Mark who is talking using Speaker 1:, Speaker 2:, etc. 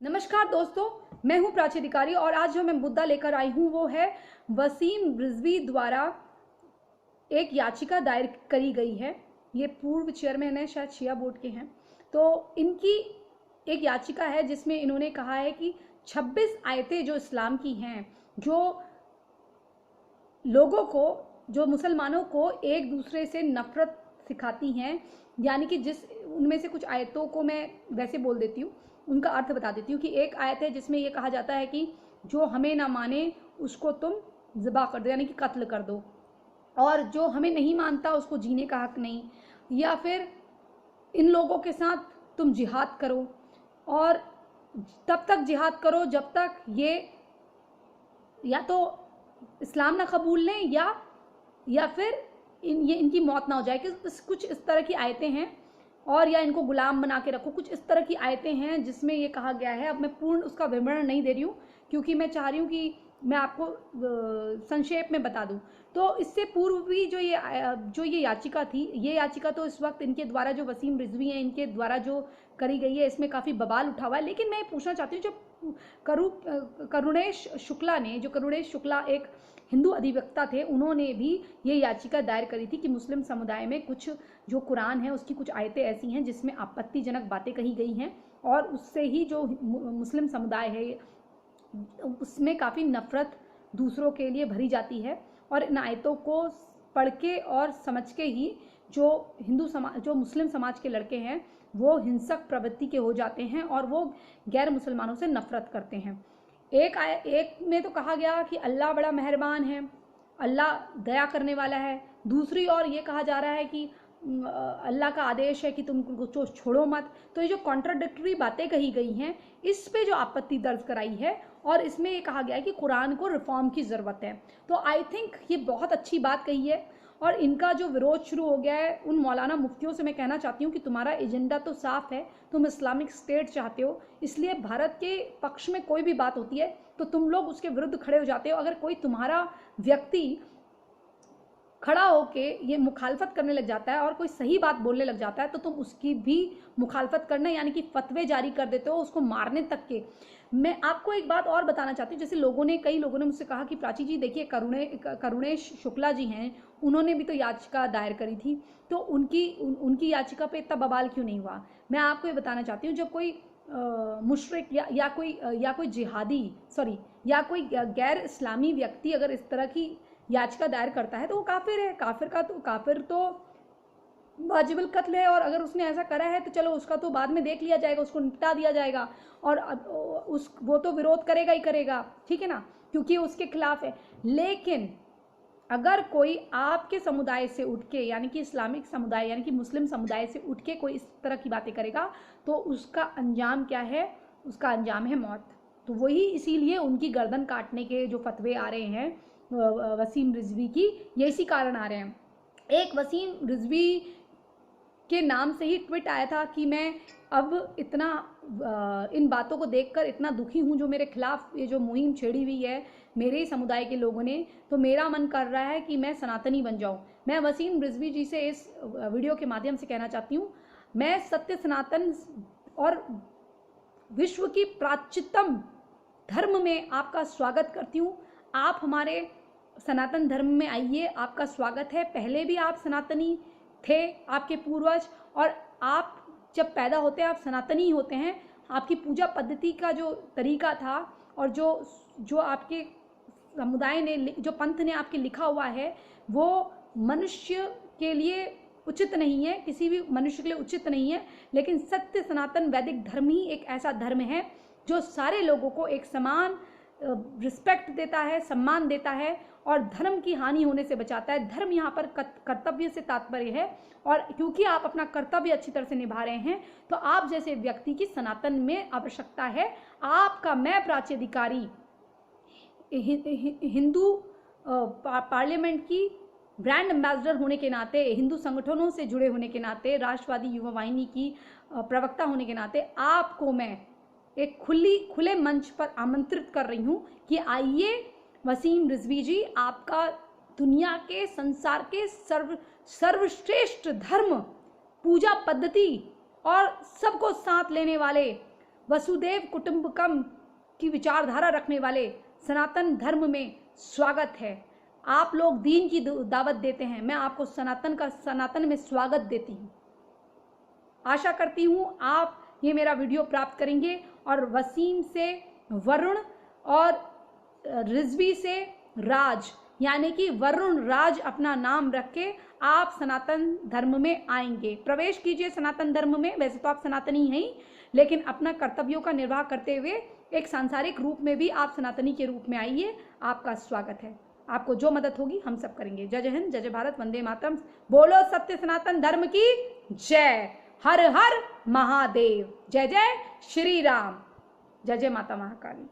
Speaker 1: नमस्कार दोस्तों, मैं हूं प्राची अधिकारी और आज जो मैं मुद्दा लेकर आई हूं वो है वसीम रिजवी द्वारा एक याचिका दायर करी गई है। ये पूर्व चेयरमैन है, शायद शिया बोर्ड के हैं। तो इनकी एक याचिका है जिसमें इन्होंने कहा है कि 26 आयतें जो इस्लाम की हैं, जो लोगों को, जो मुसलमानों को एक दूसरे से नफरत सिखाती हैं, यानी कि जिस उनमें से कुछ आयतों को मैं वैसे बोल देती हूँ, उनका अर्थ बता देती हूँ कि एक आयत है जिसमें ये कहा जाता है कि जो हमें ना माने उसको तुम ज़िबा कर दो, यानी कि कत्ल कर दो, और जो हमें नहीं मानता उसको जीने का हक नहीं, या फिर इन लोगों के साथ तुम जिहाद करो और तब तक जिहाद करो जब तक ये या तो इस्लाम ना कबूल लें या फिर इनकी मौत ना हो जाए। कि कुछ इस तरह की आयतें हैं, और या इनको गुलाम बना के रखो, कुछ इस तरह की आयतें हैं जिसमें ये कहा गया है। अब मैं पूर्ण उसका विवरण नहीं दे रही हूँ क्योंकि मैं चाह रही हूँ कि मैं आपको संक्षेप में बता दूँ। तो इससे पूर्व भी जो ये याचिका थी, ये याचिका तो इस वक्त इनके द्वारा, जो वसीम रिजवी हैं, इनके द्वारा जो करी गई है, इसमें काफ़ी बवाल उठा हुआ है। लेकिन मैं पूछना चाहती हूँ, जो करुणेश शुक्ला एक हिंदू अधिवक्ता थे, उन्होंने भी ये याचिका दायर करी थी कि मुस्लिम समुदाय में कुछ जो कुरान है उसकी कुछ आयतें ऐसी हैं जिसमें आपत्तिजनक बातें कही गई हैं, और उससे ही जो मुस्लिम समुदाय है उसमें काफ़ी नफरत दूसरों के लिए भरी जाती है। और इन आयतों को पढ़ के और समझ के ही जो मुस्लिम समाज के लड़के हैं वो हिंसक प्रवृत्ति के हो जाते हैं और वो गैर मुसलमानों से नफरत करते हैं। एक में तो कहा गया कि अल्लाह बड़ा मेहरबान है, अल्लाह दया करने वाला है। दूसरी ओर ये कहा जा रहा है कि अल्लाह का आदेश है कि तुम उनको छोड़ो मत। तो ये जो कॉन्ट्राडिक्टरी बातें कही गई हैं, इस पे जो आपत्ति दर्ज कराई है, और इसमें ये कहा गया है कि कुरान को रिफॉर्म की ज़रूरत है। तो आई थिंक ये बहुत अच्छी बात कही है। और इनका जो विरोध शुरू हो गया है, उन मौलाना मुफ्तियों से मैं कहना चाहती हूँ कि तुम्हारा एजेंडा तो साफ है, तुम इस्लामिक स्टेट चाहते हो, इसलिए भारत के पक्ष में कोई भी बात होती है तो तुम लोग उसके विरुद्ध खड़े हो जाते हो। अगर कोई तुम्हारा व्यक्ति खड़ा होके ये मुखालफत करने लग जाता है और कोई सही बात बोलने लग जाता है तो तुम उसकी भी मुखालफत करना, यानी कि फतवे जारी कर देते हो, उसको मारने तक के। मैं आपको एक बात और बताना चाहती हूँ। जैसे कई लोगों ने मुझसे कहा कि प्राची जी देखिए, करुणेश शुक्ला जी हैं, उन्होंने भी तो याचिका दायर करी थी, तो उनकी याचिका पे इतना बवाल क्यों नहीं हुआ। मैं आपको ये बताना चाहती हूँ, जब कोई मुशरिक या कोई जिहादी या कोई गैर इस्लामी व्यक्ति अगर इस तरह की याचिका दायर करता है तो वो काफिर है। काफिर तो वाजिबुल कत्ल है, और अगर उसने ऐसा करा है तो चलो उसका तो बाद में देख लिया जाएगा, उसको निपटा दिया जाएगा, और वो तो विरोध करेगा ही करेगा, ठीक है ना, क्योंकि उसके खिलाफ है। लेकिन अगर कोई आपके समुदाय से उठ के, यानी कि इस्लामिक समुदाय यानी कि मुस्लिम समुदाय से उठ के कोई इस तरह की बातें करेगा तो उसका अंजाम क्या है? उसका अंजाम है मौत। तो वही इसीलिए उनकी गर्दन काटने के जो फतवे आ रहे हैं वसीम रिजवी की, ये इसी कारण आ रहे हैं। एक वसीम रिजवी के नाम से ही ट्वीट आया था कि मैं अब इतना इन बातों को देखकर इतना दुखी हूँ जो मेरे खिलाफ ये जो मुहिम छेड़ी हुई है मेरे ही समुदाय के लोगों ने, तो मेरा मन कर रहा है कि मैं सनातनी बन जाऊँ। मैं वसीम रिजवी जी से इस वीडियो के माध्यम से कहना चाहती हूँ, मैं सत्य सनातन और विश्व की प्राचीनतम धर्म में आपका स्वागत करती हूँ। आप हमारे सनातन धर्म में आइए, आपका स्वागत है। पहले भी आप सनातनी थे, आपके पूर्वज, और आप जब पैदा होते हैं आप सनातनी होते हैं। आपकी पूजा पद्धति का जो तरीका था और जो आपके समुदाय ने, जो पंथ ने आपके लिखा हुआ है, वो मनुष्य के लिए उचित नहीं है, किसी भी मनुष्य के लिए उचित नहीं है। लेकिन सत्य सनातन वैदिक धर्म ही एक ऐसा धर्म है जो सारे लोगों को एक समान रिस्पेक्ट देता है, सम्मान देता है, और धर्म की हानि होने से बचाता है। धर्म यहाँ पर कर्तव्य से तात्पर्य है, और क्योंकि आप अपना कर्तव्य अच्छी तरह से निभा रहे हैं तो आप जैसे व्यक्ति की सनातन में आवश्यकता है। आपका मैं प्राची अधिकारी हिंदू पार्लियामेंट की ब्रांड एम्बेसडर होने के नाते, हिंदू संगठनों से जुड़े होने के नाते, राष्ट्रवादी युवा वाहिनी की प्रवक्ता होने के नाते आपको मैं एक खुले मंच पर आमंत्रित कर रही हूँ कि आइए वसीम रिजवी जी, आपका दुनिया के, संसार के सर्वश्रेष्ठ धर्म, पूजा पद्धति और सबको साथ लेने वाले वसुदेव कुटुंबकम की विचारधारा रखने वाले सनातन धर्म में स्वागत है। आप लोग दीन की दावत देते हैं, मैं आपको सनातन में स्वागत देती हूँ। आशा करती हूँ आप ये मेरा वीडियो प्राप्त करेंगे और वसीम से वरुण और रिजवी से राज, यानी कि वरुण राज अपना नाम रख के आप सनातन धर्म में आएंगे। प्रवेश कीजिए सनातन धर्म में। वैसे तो आप सनातनी हैं ही, लेकिन अपना कर्तव्यों का निर्वाह करते हुए एक सांसारिक रूप में भी आप सनातनी के रूप में आइए। आपका स्वागत है। आपको जो मदद होगी हम सब करेंगे। जय जय हिंद, जय जय भारत, वंदे मातरम। बोलो सत्य सनातन धर्म की जय। हर हर महादेव। जय जय श्री राम। जय जय माता महाकाली।